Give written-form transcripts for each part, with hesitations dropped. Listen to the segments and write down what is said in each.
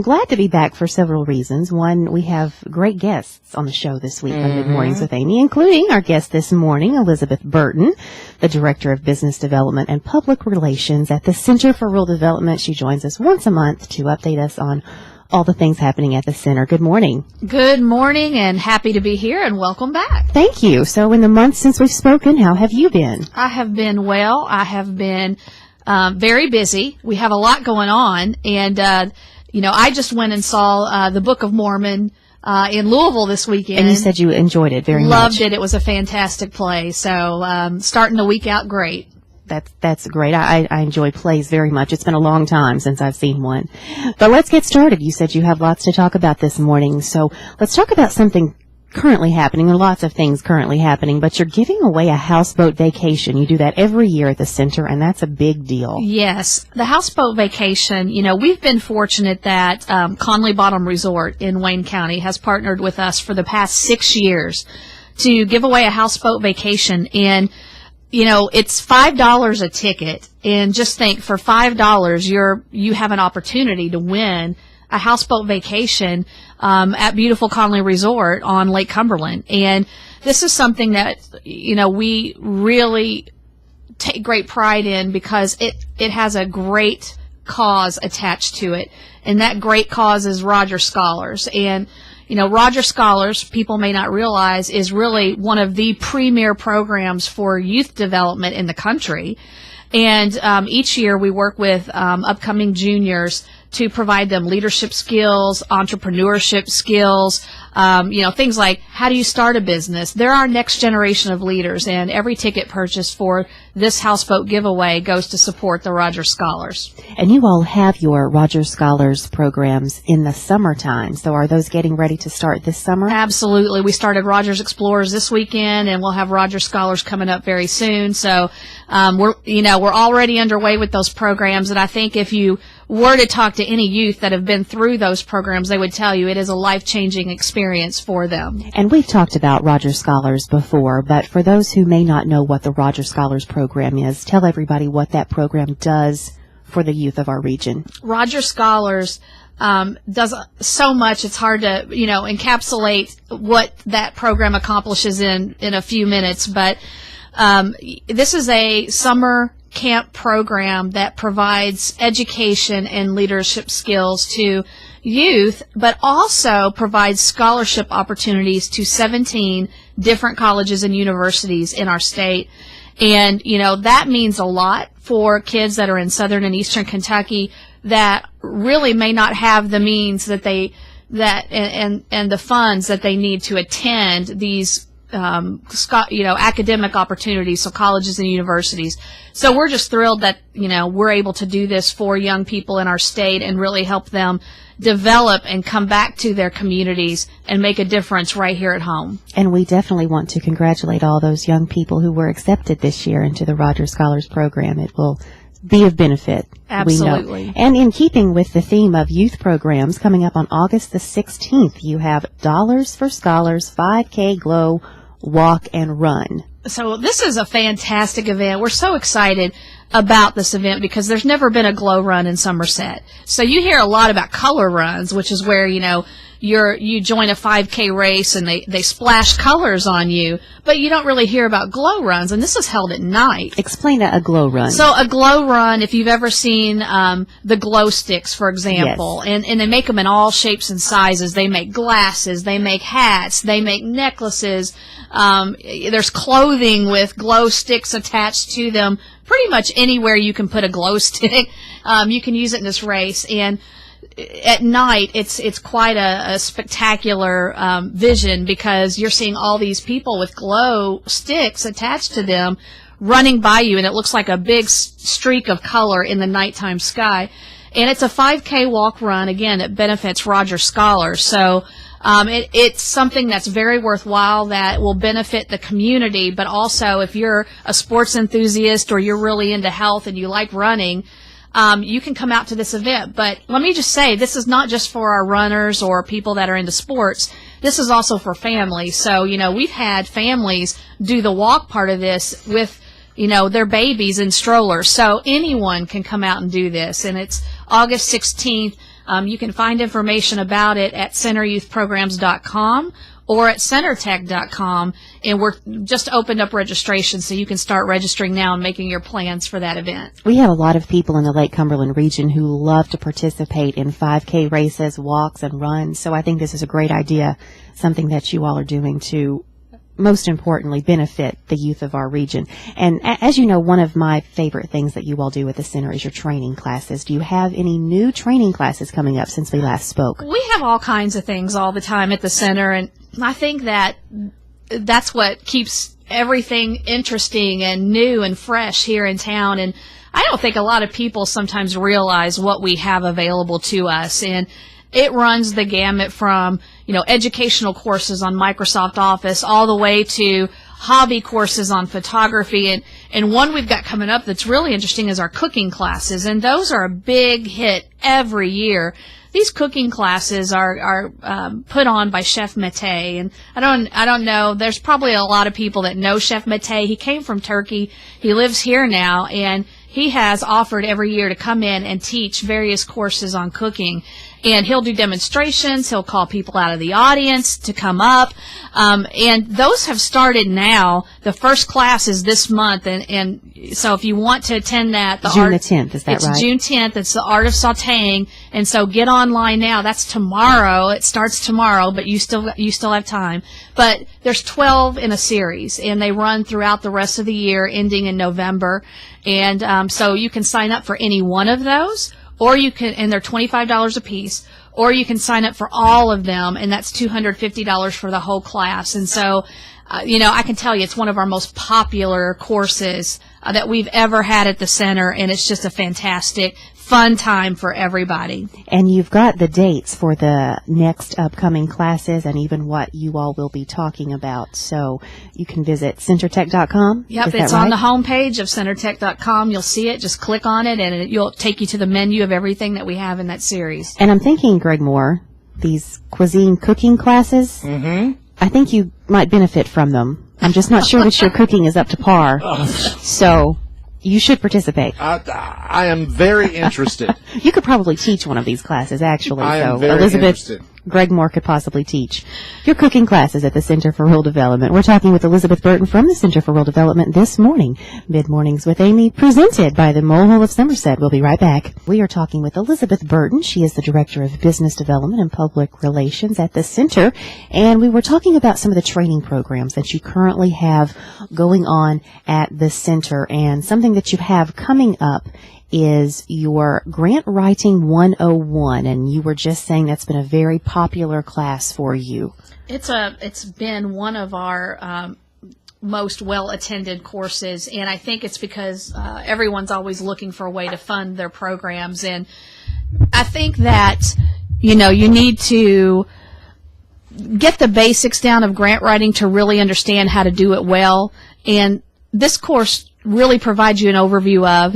glad to be back for several reasons. One, we have great guests on the show this week on Mid Mornings with Amy, including our guest this morning, Elizabeth Burton, the Director of Business Development and Public Relations at the Center for Rural Development. She joins us once a month to update us on all the things happening at the center. Good morning. Good morning, and happy to be here, and welcome back. Thank you. So in the months since we've spoken, how have you been? I have been well. I have been very busy. We have a lot going on, and I just went and saw the Book of Mormon in Louisville this weekend. And you said you enjoyed it very much. Loved it. It was a fantastic play. So starting the week out great. That's great. I enjoy plays very much. It's been a long time since I've seen one. But let's get started. You said you have lots to talk about this morning. So let's talk about something currently happening. There are lots of things currently happening, but you're giving away a houseboat vacation. You do that every year at the center, and that's a big deal. Yes. The houseboat vacation, we've been fortunate that Conley Bottom Resort in Wayne County has partnered with us for the past 6 years to give away a houseboat vacation. And it's $5 a ticket, and just think, for $5, you have an opportunity to win a houseboat vacation at beautiful Conley Resort on Lake Cumberland. And this is something that we really take great pride in, because it has a great cause attached to it, and that great cause is Rogers Scholars. And Rogers Scholars, people may not realize, is really one of the premier programs for youth development in the country. And each year we work with upcoming juniors to provide them leadership skills, entrepreneurship skills, things like, how do you start a business? They're our next generation of leaders, and every ticket purchased for this houseboat giveaway goes to support the Rogers Scholars. And you all have your Rogers Scholars programs in the summertime, so are those getting ready to start this summer? Absolutely. We started Rogers Explorers this weekend, and we'll have Rogers Scholars coming up very soon. So we're already underway with those programs, and I think if you were to talk to any youth that have been through those programs, they would tell you it is a life-changing experience for them. And we've talked about Rogers Scholars before, but for those who may not know what the Rogers Scholars program is, tell everybody what that program does for the youth of our region. Rogers Scholars does so much, it's hard to, encapsulate what that program accomplishes in a few minutes, but this is a summer camp program that provides education and leadership skills to youth, but also provides scholarship opportunities to 17 different colleges and universities in our state. And, that means a lot for kids that are in southern and eastern Kentucky that really may not have the means and the funds that they need to attend these academic opportunities, so colleges and universities. So we're just thrilled that, we're able to do this for young people in our state and really help them develop and come back to their communities and make a difference right here at home. And we definitely want to congratulate all those young people who were accepted this year into the Rogers Scholars program. It will be of benefit. Absolutely. We know. And in keeping with the theme of youth programs, coming up on August the 16th, you have Dollars for Scholars 5K Glow Walk and Run. So this is a fantastic event. We're so excited about this event because there's never been a glow run in Somerset. So you hear a lot about color runs, which is where, you join a 5K race and they splash colors on you, but you don't really hear about glow runs, and this is held at night. Explain a glow run. So a glow run, if you've ever seen the glow sticks, for example, yes. and they make them in all shapes and sizes. They make glasses, they make hats, they make necklaces. There's clothing with glow sticks attached to them. Pretty much anywhere you can put a glow stick, you can use it in this race. And at night, it's quite a spectacular vision, because you're seeing all these people with glow sticks attached to them running by you, and it looks like a big streak of color in the nighttime sky. And it's a 5K walk run, again, that benefits Rogers Scholars. So it's something that's very worthwhile, that will benefit the community, but also if you're a sports enthusiast or you're really into health and you like running, you can come out to this event. But let me just say, this is not just for our runners or people that are into sports. This is also for families. So, we've had families do the walk part of this with their babies in strollers. So anyone can come out and do this. And it's August 16th. You can find information about it at centeryouthprograms.com or at centertech.com. And we're just opened up registration, so you can start registering now and making your plans for that event. We have a lot of people in the Lake Cumberland region who love to participate in 5K races, walks, and runs. So I think this is a great idea, something that you all are doing to, most importantly, benefit the youth of our region. And as you know, one of my favorite things that you all do at the center is your training classes. Do you have any new training classes coming up since we last spoke? We have all kinds of things all the time at the center, and I think that's what keeps everything interesting and new and fresh here in town. And I don't think a lot of people sometimes realize what we have available to us. And it runs the gamut from, educational courses on Microsoft Office all the way to hobby courses on photography. And one we've got coming up that's really interesting is our cooking classes. And those are a big hit every year. These cooking classes are put on by Chef Mate, and I don't know. There's probably a lot of people that know Chef Mate. He came from Turkey. He lives here now, and he has offered every year to come in and teach various courses on cooking. And he'll do demonstrations. He'll call people out of the audience to come up. And those have started now. The first class is this month. And so if you want to attend that, June the 10th, is that right? It's June 10th. It's the Art of Sautéing. And so get online now. That's tomorrow. It starts tomorrow, but you still have time. But there's 12 in a series, and they run throughout the rest of the year, ending in November. And so you can sign up for any one of those. Or you can, and they're $25 a piece, or you can sign up for all of them, and that's $250 for the whole class. And so, I can tell you it's one of our most popular courses that we've ever had at the center, and it's just a fantastic, fun time for everybody. And you've got the dates for the next upcoming classes and even what you all will be talking about. So you can visit centertech.com. Yep, it's on the homepage of centertech.com. You'll see it. Just click on it, and it'll take you to the menu of everything that we have in that series. And I'm thinking, Greg Moore, these cuisine cooking classes, I think you might benefit from them. I'm just not sure that your cooking is up to par. So you should participate. I am very interested. You could probably teach one of these classes, actually. I am so very Elizabeth, interested. Greg Moore could possibly teach your cooking classes at the Center for Rural Development. We're talking with Elizabeth Burton from the Center for Rural Development this morning. Mid-Mornings with Amy, presented by the Mole of Somerset. We'll be right back. We are talking with Elizabeth Burton. She is the Director of Business Development and Public Relations at the Center. And we were talking about some of the training programs that you currently have going on at the Center. And something that you have coming up is your Grant Writing 101, and you were just saying that's been a very popular class for you. It's been one of our most well-attended courses, and I think it's because everyone's always looking for a way to fund their programs, and I think that you need to get the basics down of grant writing to really understand how to do it well, and this course really provides you an overview of,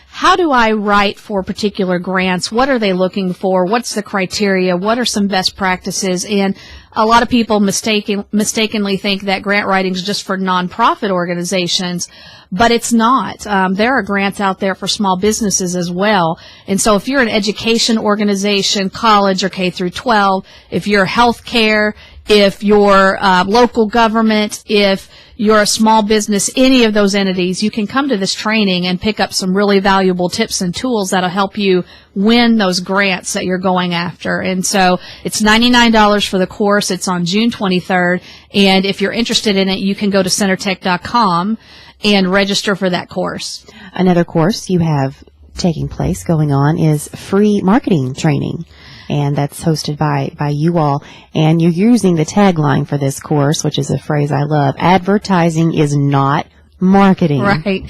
how do I write for particular grants? What are they looking for? What's the criteria? What are some best practices? And a lot of people mistakenly think that grant writing is just for nonprofit organizations, but it's not. There are grants out there for small businesses as well. And so if you're an education organization, college or K through 12, if you're healthcare, if you're local government, if you're a small business, any of those entities, you can come to this training and pick up some really valuable tips and tools that'll help you win those grants that you're going after. And so it's $99 for the course. It's on June 23rd. And if you're interested in it, you can go to centertech.com and register for that course. Another course you have taking place going on is free marketing training. And that's hosted by you all. And you're using the tagline for this course, which is a phrase I love. Advertising is not marketing. Right.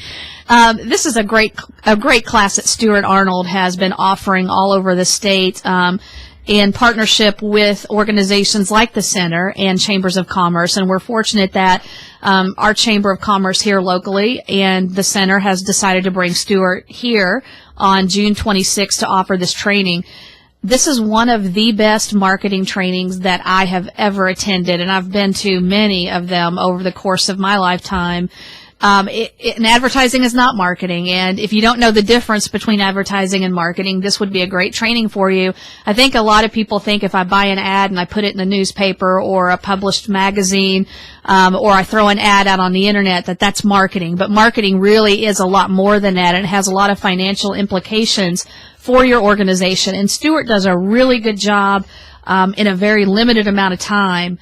This is a great class that Stuart Arnold has been offering all over the state in partnership with organizations like the Center and Chambers of Commerce. And we're fortunate that our Chamber of Commerce here locally and the Center has decided to bring Stuart here on June 26th to offer this training. This is one of the best marketing trainings that I have ever attended, and I've been to many of them over the course of my lifetime. And advertising is not marketing. And if you don't know the difference between advertising and marketing, this would be a great training for you. I think a lot of people think if I buy an ad and I put it in the newspaper or a published magazine, or I throw an ad out on the internet, that's marketing. But marketing really is a lot more than that. It has a lot of financial implications for your organization. And Stuart does a really good job in a very limited amount of time,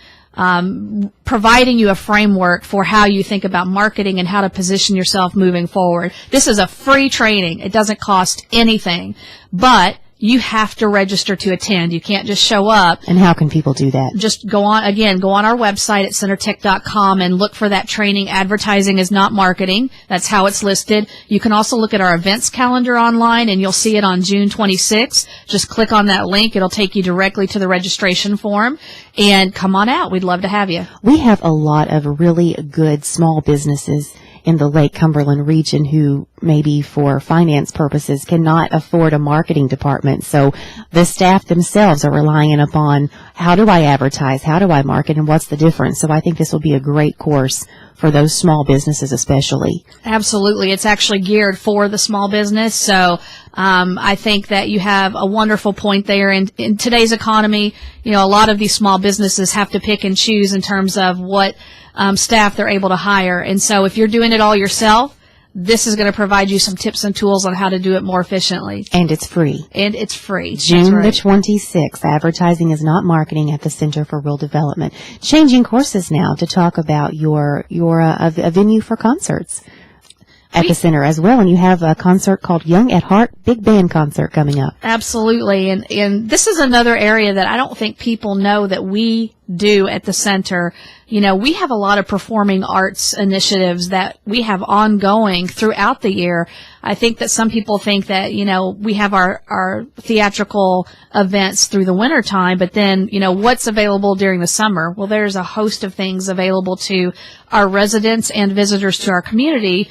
providing you a framework for how you think about marketing and how to position yourself moving forward. This is a free training. It doesn't cost anything, but you have to register to attend. You can't just show up. And how can people do that? Just go on our website at centertech.com and look for that training. Advertising is not marketing. That's how it's listed. You can also look at our events calendar online, and you'll see it on June 26th. Just click on that link. It'll take you directly to the registration form. And come on out. We'd love to have you. We have a lot of really good small businesses in the Lake Cumberland region who maybe for finance purposes cannot afford a marketing department. So the staff themselves are relying upon, how do I advertise, how do I market, and what's the difference? So I think this will be a great course for those small businesses especially. Absolutely. It's actually geared for the small business. So I think that you have a wonderful point there. And in today's economy, a lot of these small businesses have to pick and choose in terms of what staff they're able to hire. And so if you're doing it all yourself, this is going to provide you some tips and tools on how to do it more efficiently. And it's free. June the 26th, Advertising is Not Marketing at the Center for Rural Development. Changing courses now to talk about your a venue for concerts at the center as well. And you have a concert called Young at Heart, big band concert coming up. Absolutely. And this is another area that I don't think people know that we do at the center. We have a lot of performing arts initiatives that we have ongoing throughout the year. I think that some people think that, we have our theatrical events through the winter time, but then, what's available during the summer? Well, there's a host of things available to our residents and visitors to our community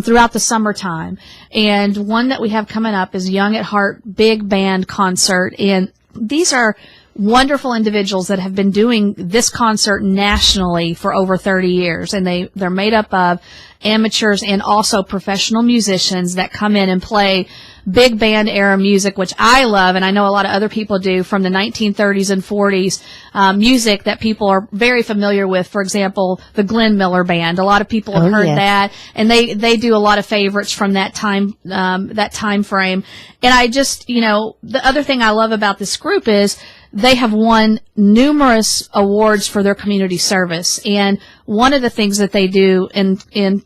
throughout the summertime. And one that we have coming up is Young at Heart Big Band Concert. And these are wonderful individuals that have been doing this concert nationally for over 30 years. And they're made up of amateurs and also professional musicians that come in and play big band era music, which I love, and I know a lot of other people do, from the 1930s and 40s, music that people are very familiar with. For example, the Glenn Miller Band. A lot of people have heard that, and they do a lot of favorites from that time frame. And I just, the other thing I love about this group is they have won numerous awards for their community service. And one of the things that they do in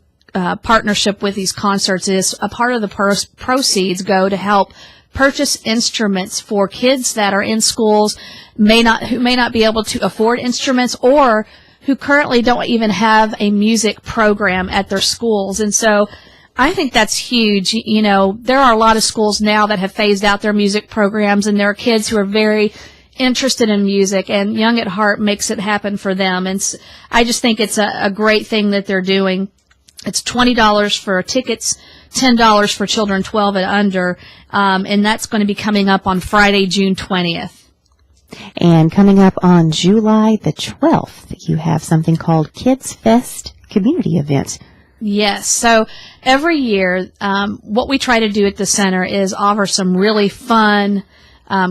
partnership with these concerts is a part of the proceeds go to help purchase instruments for kids that are in schools who may not be able to afford instruments, or who currently don't even have a music program at their schools. And so I think that's huge. There are a lot of schools now that have phased out their music programs, and there are kids who are very interested in music, and Young at Heart makes it happen for them. And I just think it's a great thing that they're doing. It's $20 for tickets, $10 for children 12 and under, and that's going to be coming up on Friday, June 20th. And coming up on July the 12th, you have something called Kids Fest community event. Yes. So every year, what we try to do at the center is offer some really fun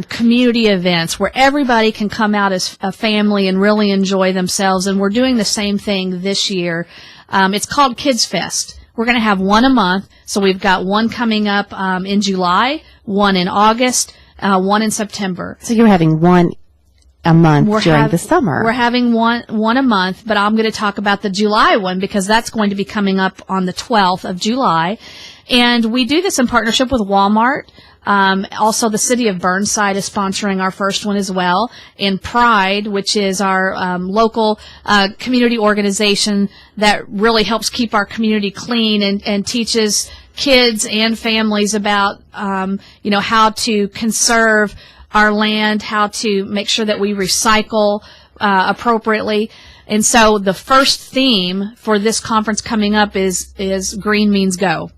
community events where everybody can come out as a family and really enjoy themselves. And we're doing the same thing this year. It's called Kids Fest. We're going to have one a month. So we've got one coming up in July, one in August, one in September. So you're having one a month during the summer. We're having one a month, but I'm going to talk about the July one because that's going to be coming up on the 12th of July. And we do this in partnership with Walmart. Also, the city of Burnside is sponsoring our first one as well. And Pride, which is our local community organization that really helps keep our community clean and teaches kids and families about how to conserve our land, how to make sure that we recycle appropriately. And so the first theme for this conference coming up is Green Means Go.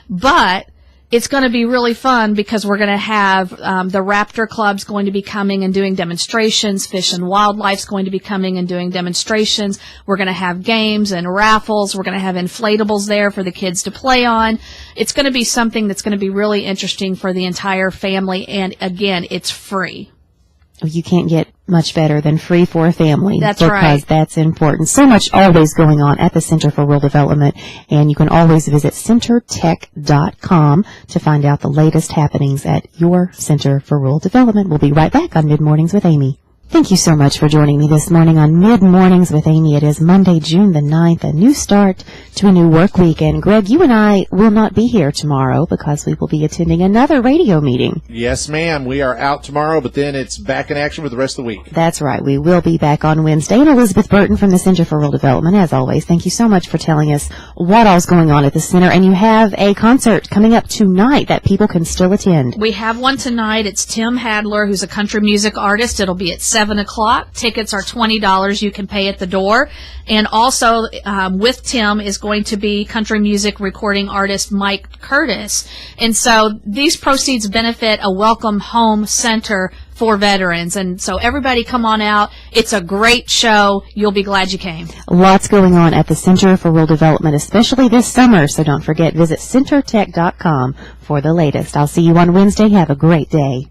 But it's going to be really fun because we're going to have the Raptor Club's going to be coming and doing demonstrations. Fish and Wildlife's going to be coming and doing demonstrations. We're going to have games and raffles. We're going to have inflatables there for the kids to play on. It's going to be something that's going to be really interesting for the entire family. And again, it's free. You can't get much better than free for a family. That's right. Because that's important. So much always going on at the Center for Rural Development, and you can always visit centertech.com to find out the latest happenings at your Center for Rural Development. We'll be right back on Mid Mornings with Amy. Thank you so much for joining me this morning on Mid Mornings with Amy. It is Monday, June the 9th, a new start to a new work week. And Greg, you and I will not be here tomorrow because we will be attending another radio meeting. Yes, ma'am. We are out tomorrow, but then it's back in action for the rest of the week. That's right. We will be back on Wednesday. And Elizabeth Burton from the Center for Rural Development, as always, thank you so much for telling us what all's going on at the center. And you have a concert coming up tonight that people can still attend. We have one tonight. It's Tim Hadler, who's a country music artist. It'll be at 7 o'clock. Tickets are $20 you can pay at the door. And also with Tim is going to be country music recording artist Mike Curtis. And so these proceeds benefit a Welcome Home Center for veterans. And so everybody come on out. It's a great show. You'll be glad you came. Lots going on at the Center for Rural Development, especially this summer. So don't forget, visit centertech.com for the latest. I'll see you on Wednesday. Have a great day.